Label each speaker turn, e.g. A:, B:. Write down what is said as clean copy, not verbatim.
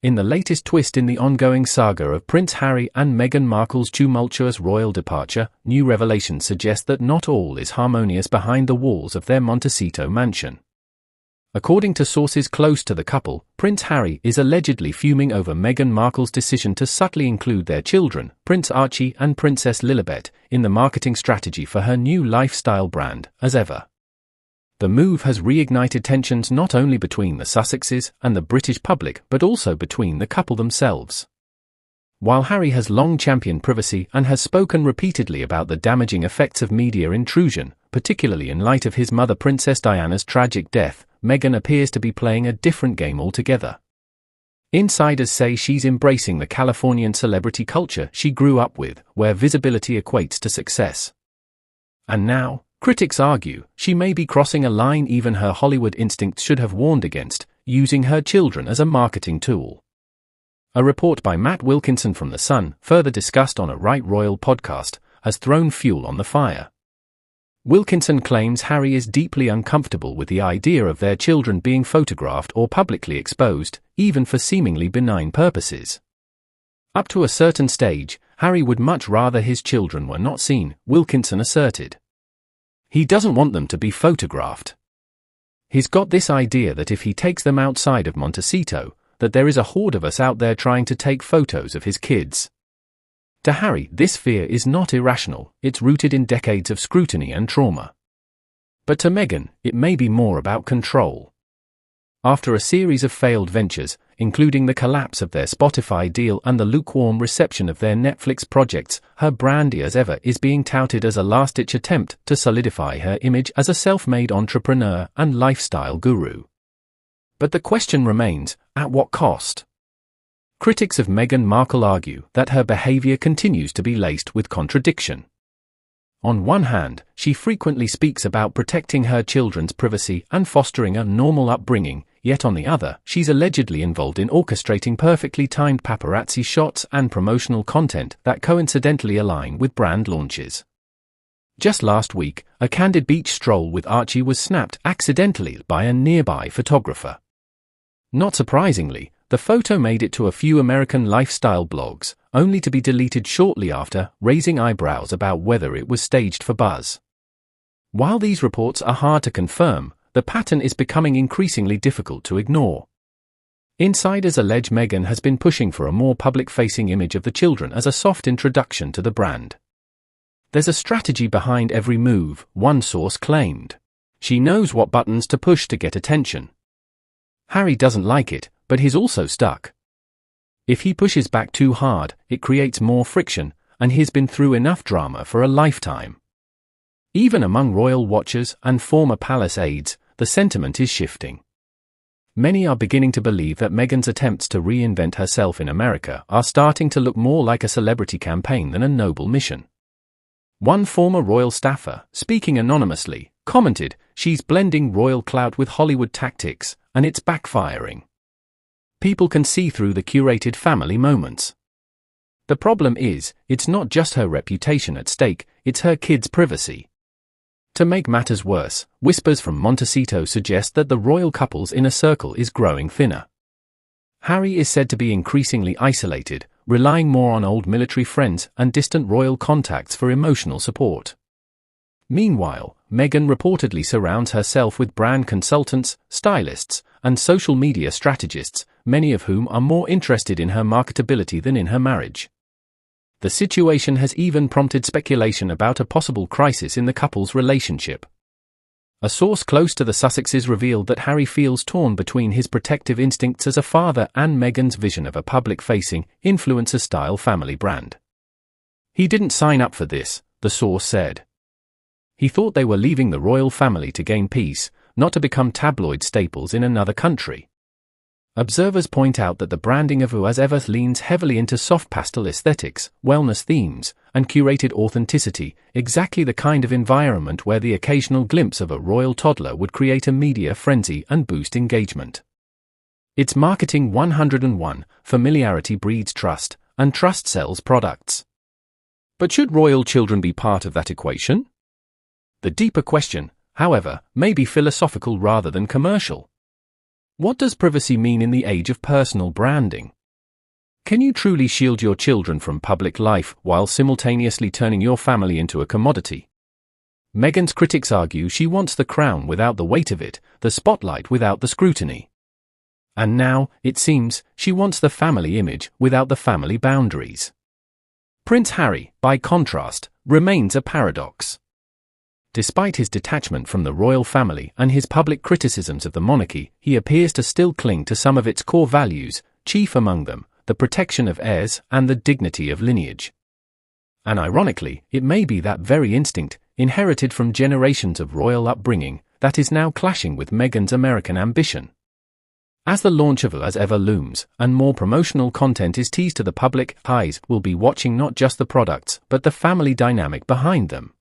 A: In the latest twist in the ongoing saga of Prince Harry and Meghan Markle's tumultuous royal departure, new revelations suggest that not all is harmonious behind the walls of their Montecito mansion. According to sources close to the couple, Prince Harry is allegedly fuming over Meghan Markle's decision to subtly include their children, Prince Archie and Princess Lilibet, in the marketing strategy for her new lifestyle brand, as ever. The move has reignited tensions not only between the Sussexes and the British public but also between the couple themselves. While Harry has long championed privacy and has spoken repeatedly about the damaging effects of media intrusion, particularly in light of his mother Princess Diana's tragic death, Meghan appears to be playing a different game altogether. Insiders say she's embracing the Californian celebrity culture she grew up with, where visibility equates to success. And now, critics argue, she may be crossing a line even her Hollywood instincts should have warned against, using her children as a marketing tool. A report by Matt Wilkinson from The Sun, further discussed on a Right Royal podcast, has thrown fuel on the fire. Wilkinson claims Harry is deeply uncomfortable with the idea of their children being photographed or publicly exposed, even for seemingly benign purposes. Up to a certain stage, Harry would much rather his children were not seen, Wilkinson asserted. He doesn't want them to be photographed. He's got this idea that if he takes them outside of Montecito, that there is a horde of us out there trying to take photos of his kids. To Harry, this fear is not irrational, it's rooted in decades of scrutiny and trauma. But to Meghan, it may be more about control. After a series of failed ventures, including the collapse of their Spotify deal and the lukewarm reception of their Netflix projects, her brandy as ever is being touted as a last-ditch attempt to solidify her image as a self-made entrepreneur and lifestyle guru. But the question remains, at what cost? Critics of Meghan Markle argue that her behavior continues to be laced with contradiction. On one hand, she frequently speaks about protecting her children's privacy and fostering a normal upbringing, yet on the other, she's allegedly involved in orchestrating perfectly timed paparazzi shots and promotional content that coincidentally align with brand launches. Just last week, a candid beach stroll with Archie was snapped accidentally by a nearby photographer. Not surprisingly, the photo made it to a few American lifestyle blogs, only to be deleted shortly after, raising eyebrows about whether it was staged for buzz. While these reports are hard to confirm, the pattern is becoming increasingly difficult to ignore. Insiders allege Meghan has been pushing for a more public-facing image of the children as a soft introduction to the brand. There's a strategy behind every move, one source claimed. She knows what buttons to push to get attention. Harry doesn't like it, but he's also stuck. If he pushes back too hard, it creates more friction, and he's been through enough drama for a lifetime. Even among royal watchers and former palace aides, the sentiment is shifting. Many are beginning to believe that Meghan's attempts to reinvent herself in America are starting to look more like a celebrity campaign than a noble mission. One former royal staffer, speaking anonymously, commented, "She's blending royal clout with Hollywood tactics, and it's backfiring. People can see through the curated family moments." The problem is, it's not just her reputation at stake, it's her kids' privacy. To make matters worse, whispers from Montecito suggest that the royal couple's inner circle is growing thinner. Harry is said to be increasingly isolated, relying more on old military friends and distant royal contacts for emotional support. Meanwhile, Meghan reportedly surrounds herself with brand consultants, stylists, and social media strategists, many of whom are more interested in her marketability than in her marriage. The situation has even prompted speculation about a possible crisis in the couple's relationship. A source close to the Sussexes revealed that Harry feels torn between his protective instincts as a father and Meghan's vision of a public-facing, influencer-style family brand. He didn't sign up for this, the source said. He thought they were leaving the royal family to gain peace, not to become tabloid staples in another country. Observers point out that the branding of Elizabeth leans heavily into soft pastel aesthetics, wellness themes, and curated authenticity, exactly the kind of environment where the occasional glimpse of a royal toddler would create a media frenzy and boost engagement. It's marketing 101, familiarity breeds trust, and trust sells products. But should royal children be part of that equation? The deeper question, however, may be philosophical rather than commercial. What does privacy mean in the age of personal branding? Can you truly shield your children from public life while simultaneously turning your family into a commodity? Meghan's critics argue she wants the crown without the weight of it, the spotlight without the scrutiny. And now, it seems, she wants the family image without the family boundaries. Prince Harry, by contrast, remains a paradox. Despite his detachment from the royal family and his public criticisms of the monarchy, he appears to still cling to some of its core values, chief among them, the protection of heirs and the dignity of lineage. And ironically, it may be that very instinct, inherited from generations of royal upbringing, that is now clashing with Meghan's American ambition. As the launch of As Ever looms, and more promotional content is teased to the public, eyes will be watching not just the products, but the family dynamic behind them.